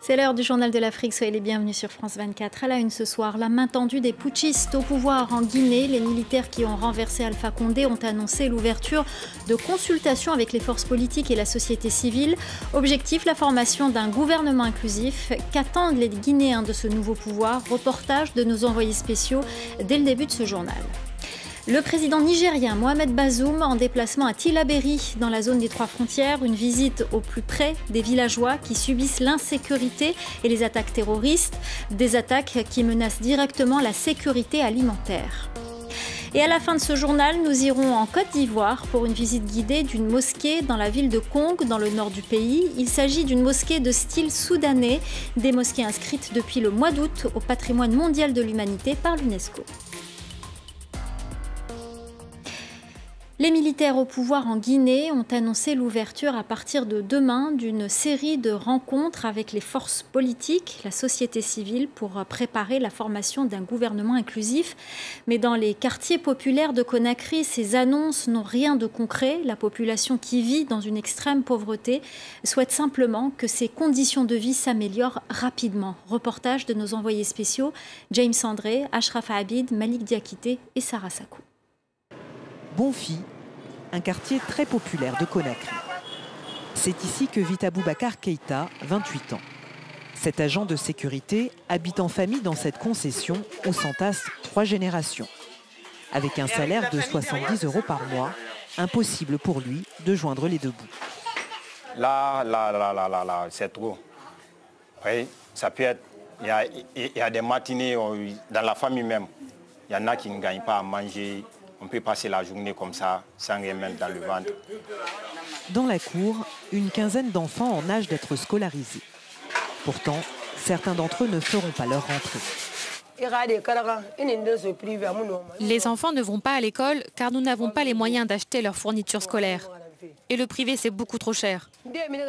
C'est l'heure du journal de l'Afrique, soyez les bienvenus sur France 24. À la une ce soir, la main tendue des putschistes au pouvoir en Guinée. Les militaires qui ont renversé Alpha Condé ont annoncé l'ouverture de consultations avec les forces politiques et la société civile. Objectif, la formation d'un gouvernement inclusif. Qu'attendent les Guinéens de ce nouveau pouvoir? Reportage de nos envoyés spéciaux dès le début de ce journal. Le président nigérien Mohamed Bazoum en déplacement à Tillabéri dans la zone des Trois Frontières, une visite au plus près des villageois qui subissent l'insécurité et les attaques terroristes, des attaques qui menacent directement la sécurité alimentaire. Et à la fin de ce journal, nous irons en Côte d'Ivoire pour une visite guidée d'une mosquée dans la ville de Kong, dans le nord du pays. Il s'agit d'une mosquée de style soudanais, des mosquées inscrites depuis le mois d'août au patrimoine mondial de l'humanité par l'UNESCO. Les militaires au pouvoir en Guinée ont annoncé l'ouverture à partir de demain d'une série de rencontres avec les forces politiques, la société civile, pour préparer la formation d'un gouvernement inclusif. Mais dans les quartiers populaires de Conakry, ces annonces n'ont rien de concret. La population qui vit dans une extrême pauvreté souhaite simplement que ses conditions de vie s'améliorent rapidement. Reportage de nos envoyés spéciaux, James André, Ashraf Abid, Malik Diakité et Sarah Sakou. Bonfi, un quartier très populaire de Conakry. C'est ici que vit Aboubacar Keïta, 28 ans. Cet agent de sécurité habite en famille dans cette concession où s'entassent 3 générations. Avec un salaire de 70 € par mois, impossible pour lui de joindre les deux bouts. Là, c'est trop. Oui, ça peut être. Il y a des matinées dans la famille même. Il y en a qui ne gagnent pas à manger. On peut passer la journée comme ça, sans rien mettre dans le ventre. Dans la cour, une quinzaine d'enfants en âge d'être scolarisés. Pourtant, certains d'entre eux ne feront pas leur rentrée. Les enfants ne vont pas à l'école car nous n'avons pas les moyens d'acheter leurs fournitures scolaires. Et le privé, c'est beaucoup trop cher.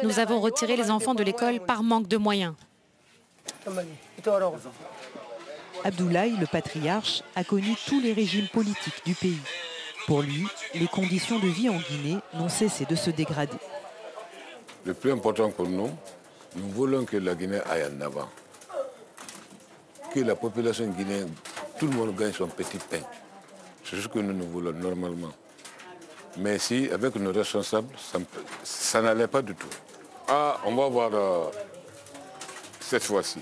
Nous avons retiré les enfants de l'école par manque de moyens. Abdoulaye, le patriarche, a connu tous les régimes politiques du pays. Pour lui, les conditions de vie en Guinée n'ont cessé de se dégrader. Le plus important pour nous, nous voulons que la Guinée aille en avant. Que la population guinéenne, tout le monde gagne son petit pain. C'est ce que nous voulons normalement. Mais si, avec nos responsables, ça n'allait pas du tout. Ah, on va voir cette fois-ci.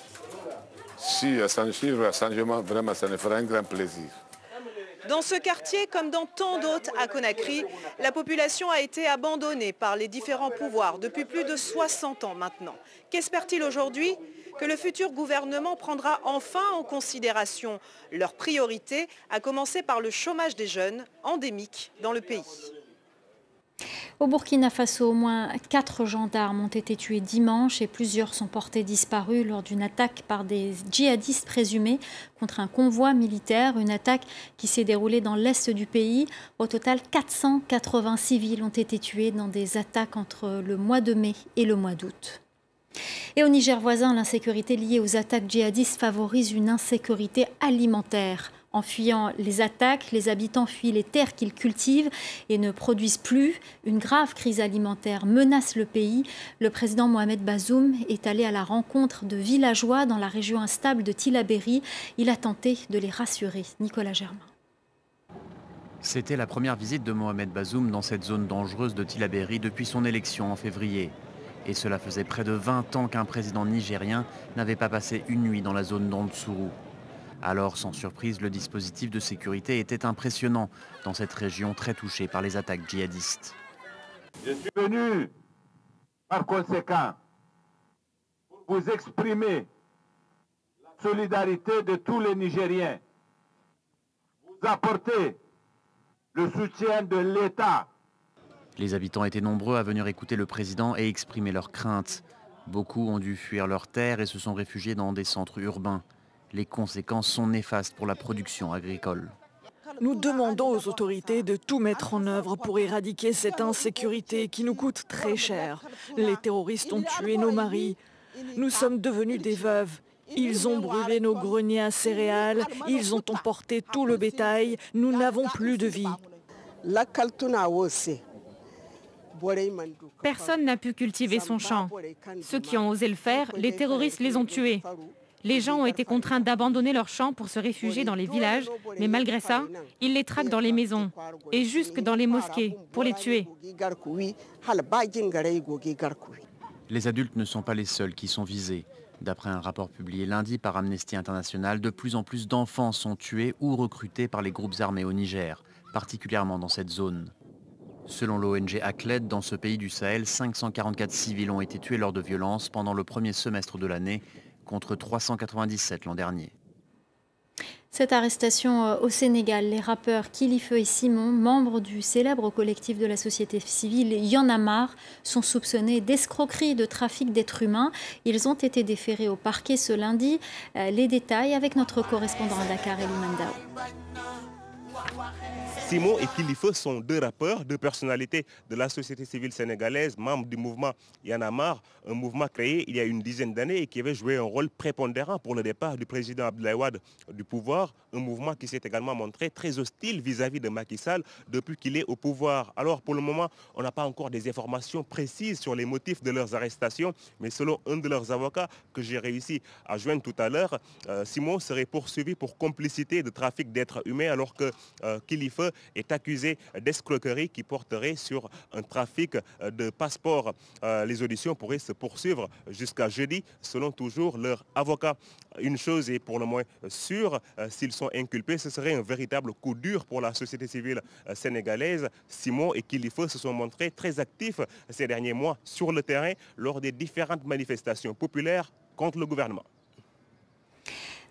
Si il y a un changement, vraiment, ça nous fera un grand plaisir. Dans ce quartier, comme dans tant d'autres à Conakry, la population a été abandonnée par les différents pouvoirs depuis plus de 60 ans maintenant. Qu'espère-t-il aujourd'hui? Que le futur gouvernement prendra enfin en considération leurs priorités, à commencer par le chômage des jeunes, endémique dans le pays. Au Burkina Faso, au moins 4 gendarmes ont été tués dimanche et plusieurs sont portés disparus lors d'une attaque par des djihadistes présumés contre un convoi militaire. Une attaque qui s'est déroulée dans l'est du pays. Au total, 480 civils ont été tués dans des attaques entre le mois de mai et le mois d'août. Et au Niger voisin, l'insécurité liée aux attaques djihadistes favorise une insécurité alimentaire. En fuyant les attaques, les habitants fuient les terres qu'ils cultivent et ne produisent plus. Une grave crise alimentaire menace le pays. Le président Mohamed Bazoum est allé à la rencontre de villageois dans la région instable de Tillabéri. Il a tenté de les rassurer. Nicolas Germain. C'était la première visite de Mohamed Bazoum dans cette zone dangereuse de Tillabéri depuis son élection en février. Et cela faisait près de 20 ans qu'un président nigérien n'avait pas passé une nuit dans la zone d'Antsuru. Alors, sans surprise, le dispositif de sécurité était impressionnant dans cette région très touchée par les attaques djihadistes. Je suis venu, par conséquent, vous exprimer la solidarité de tous les Nigériens, vous apporter le soutien de l'État. Les habitants étaient nombreux à venir écouter le président et exprimer leurs craintes. Beaucoup ont dû fuir leurs terres et se sont réfugiés dans des centres urbains. Les conséquences sont néfastes pour la production agricole. Nous demandons aux autorités de tout mettre en œuvre pour éradiquer cette insécurité qui nous coûte très cher. Les terroristes ont tué nos maris. Nous sommes devenus des veuves. Ils ont brûlé nos greniers à céréales. Ils ont emporté tout le bétail. Nous n'avons plus de vie. Personne n'a pu cultiver son champ. Ceux qui ont osé le faire, les terroristes les ont tués. Les gens ont été contraints d'abandonner leurs champs pour se réfugier dans les villages, mais malgré ça, ils les traquent dans les maisons et jusque dans les mosquées pour les tuer. Les adultes ne sont pas les seuls qui sont visés. D'après un rapport publié lundi par Amnesty International, de plus en plus d'enfants sont tués ou recrutés par les groupes armés au Niger, particulièrement dans cette zone. Selon l'ONG ACLED, dans ce pays du Sahel, 544 civils ont été tués lors de violences pendant le premier semestre de l'année, contre 397 l'an dernier. Cette arrestation au Sénégal, les rappeurs Kilifeu et Simon, membres du célèbre collectif de la société civile Y'en a marre, sont soupçonnés d'escroquerie et de trafic d'êtres humains. Ils ont été déférés au parquet ce lundi. Les détails avec notre correspondant à Dakar, Elie Mandao. Simon et Kilifeu sont deux rappeurs, deux personnalités de la société civile sénégalaise, membres du mouvement Y'en a marre, un mouvement créé il y a une dizaine d'années et qui avait joué un rôle prépondérant pour le départ du président Abdoulaye Wade du pouvoir, un mouvement qui s'est également montré très hostile vis-à-vis de Macky Sall depuis qu'il est au pouvoir. Alors pour le moment, on n'a pas encore des informations précises sur les motifs de leurs arrestations, mais selon un de leurs avocats que j'ai réussi à joindre tout à l'heure, Simon serait poursuivi pour complicité de trafic d'êtres humains alors que Kilifeu est accusé d'escroquerie qui porterait sur un trafic de passeports. Les auditions pourraient se poursuivre jusqu'à jeudi, selon toujours leur avocat. Une chose est pour le moins sûre, s'ils sont inculpés, ce serait un véritable coup dur pour la société civile sénégalaise. Simon et Kilifeu se sont montrés très actifs ces derniers mois sur le terrain lors des différentes manifestations populaires contre le gouvernement.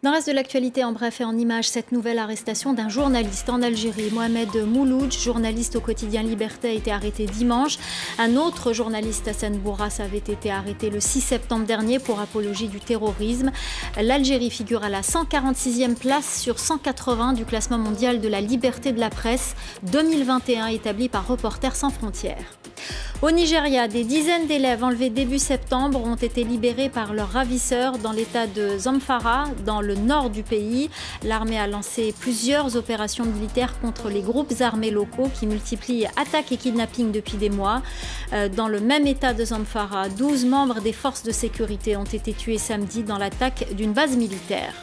Dans le reste de l'actualité, en bref et en images, cette nouvelle arrestation d'un journaliste en Algérie. Mohamed Mouloudj, journaliste au quotidien Liberté, a été arrêté dimanche. Un autre journaliste, Hassan Bourras, avait été arrêté le 6 septembre dernier pour apologie du terrorisme. L'Algérie figure à la 146e place sur 180 du classement mondial de la liberté de la presse 2021 établi par Reporters sans frontières. Au Nigeria, des dizaines d'élèves enlevés début septembre ont été libérés par leurs ravisseurs dans l'état de Zamfara, dans le nord du pays. L'armée a lancé plusieurs opérations militaires contre les groupes armés locaux qui multiplient attaques et kidnappings depuis des mois. Dans le même état de Zamfara, 12 membres des forces de sécurité ont été tués samedi dans l'attaque d'une base militaire.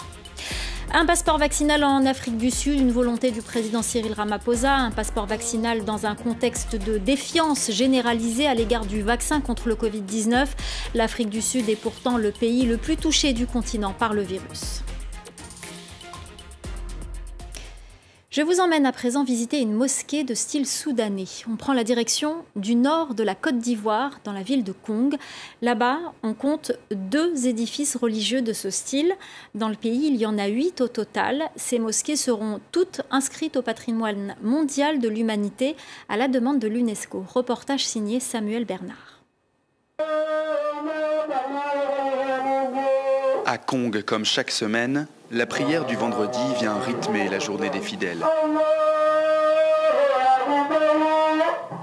Un passeport vaccinal en Afrique du Sud, une volonté du président Cyril Ramaphosa, un passeport vaccinal dans un contexte de défiance généralisée à l'égard du vaccin contre le Covid-19. L'Afrique du Sud est pourtant le pays le plus touché du continent par le virus. Je vous emmène à présent visiter une mosquée de style soudanais. On prend la direction du nord de la Côte d'Ivoire, dans la ville de Kong. Là-bas, on compte 2 édifices religieux de ce style. Dans le pays, il y en a 8 au total. Ces mosquées seront toutes inscrites au patrimoine mondial de l'humanité à la demande de l'UNESCO. Reportage signé Samuel Bernard. À Kong, comme chaque semaine, la prière du vendredi vient rythmer la journée des fidèles.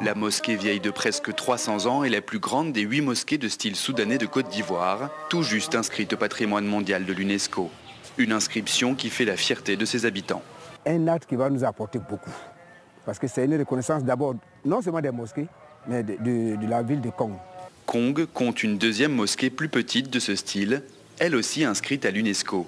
La mosquée vieille de presque 300 ans est la plus grande des 8 mosquées de style soudanais de Côte d'Ivoire, tout juste inscrite au patrimoine mondial de l'UNESCO. Une inscription qui fait la fierté de ses habitants. Un acte qui va nous apporter beaucoup, parce que c'est une reconnaissance d'abord, non seulement des mosquées, mais de la ville de Kong. Kong compte une deuxième mosquée plus petite de ce style, elle aussi inscrite à l'UNESCO.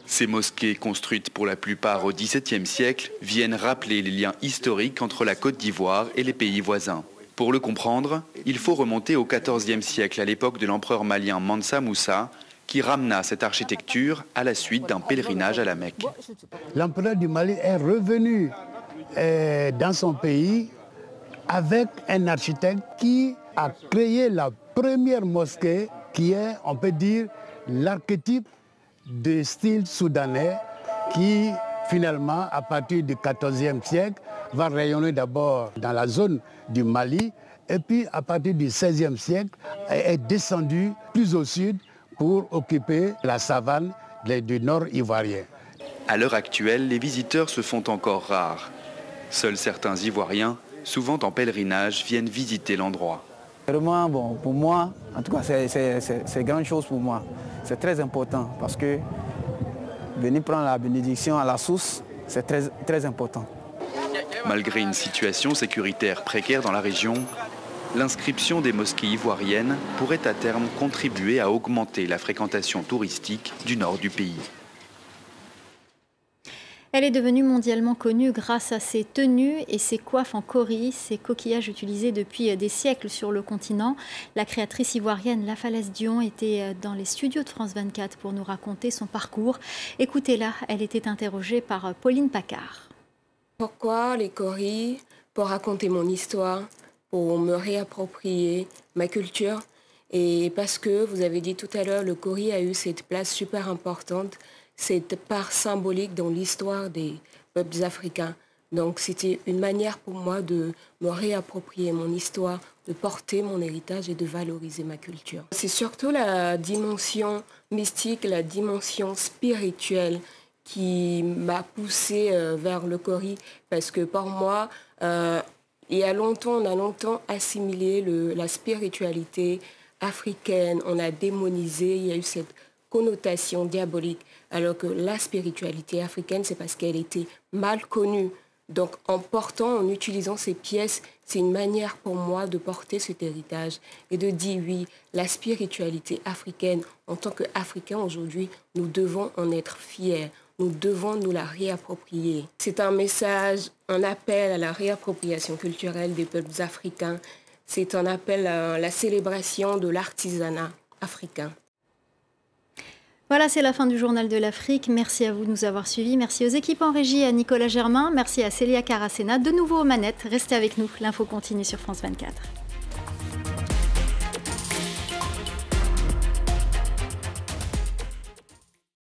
Ces mosquées, construites pour la plupart au XVIIe siècle, viennent rappeler les liens historiques entre la Côte d'Ivoire et les pays voisins. Pour le comprendre, il faut remonter au XIVe siècle, à l'époque de l'empereur malien Mansa Moussa, qui ramena cette architecture à la suite d'un pèlerinage à la Mecque. L'empereur du Mali est revenu dans son pays avec un architecte qui a créé la première mosquée qui est, on peut dire, l'archétype de style soudanais qui, finalement, à partir du XIVe siècle, va rayonner d'abord dans la zone du Mali et puis, à partir du XVIe siècle, est descendu plus au sud pour occuper la savane du nord ivoirien. À l'heure actuelle, les visiteurs se font encore rares. Seuls certains Ivoiriens, souvent en pèlerinage, viennent visiter l'endroit. Vraiment, bon, pour moi, en tout cas, c'est grande chose pour moi. C'est très important parce que venir prendre la bénédiction à la source, c'est très important. Malgré une situation sécuritaire précaire dans la région, L'inscription des mosquées ivoiriennes pourrait à terme contribuer à augmenter la fréquentation touristique du nord du pays. Elle est devenue mondialement connue grâce à ses tenues et ses coiffes en cauris, ces coquillages utilisés depuis des siècles sur le continent. La créatrice ivoirienne La Falaise Dion était dans les studios de France 24 pour nous raconter son parcours. Écoutez-la, elle était interrogée par Pauline Paccard. Pourquoi les cauris? Pour raconter mon histoire, pour me réapproprier ma culture. Et parce que, vous avez dit tout à l'heure, le cauris a eu cette place super importante, cette part symbolique dans l'histoire des peuples africains. Donc c'était une manière pour moi de me réapproprier mon histoire, de porter mon héritage et de valoriser ma culture. C'est surtout la dimension mystique, la dimension spirituelle qui m'a poussée vers le cauris. Parce que pour moi, on a longtemps assimilé la spiritualité africaine, on a démonisé, il y a eu cette connotation diabolique, alors que la spiritualité africaine, c'est parce qu'elle était mal connue. Donc en utilisant ces pièces, c'est une manière pour moi de porter cet héritage et de dire oui, la spiritualité africaine, en tant qu'Africains aujourd'hui, nous devons en être fiers, nous devons nous la réapproprier. C'est un message, un appel à la réappropriation culturelle des peuples africains, c'est un appel à la célébration de l'artisanat africain. Voilà, c'est la fin du Journal de l'Afrique. Merci à vous de nous avoir suivis. Merci aux équipes en régie, à Nicolas Germain. Merci à Célia Caracena. De nouveau aux manettes. Restez avec nous. L'info continue sur France 24.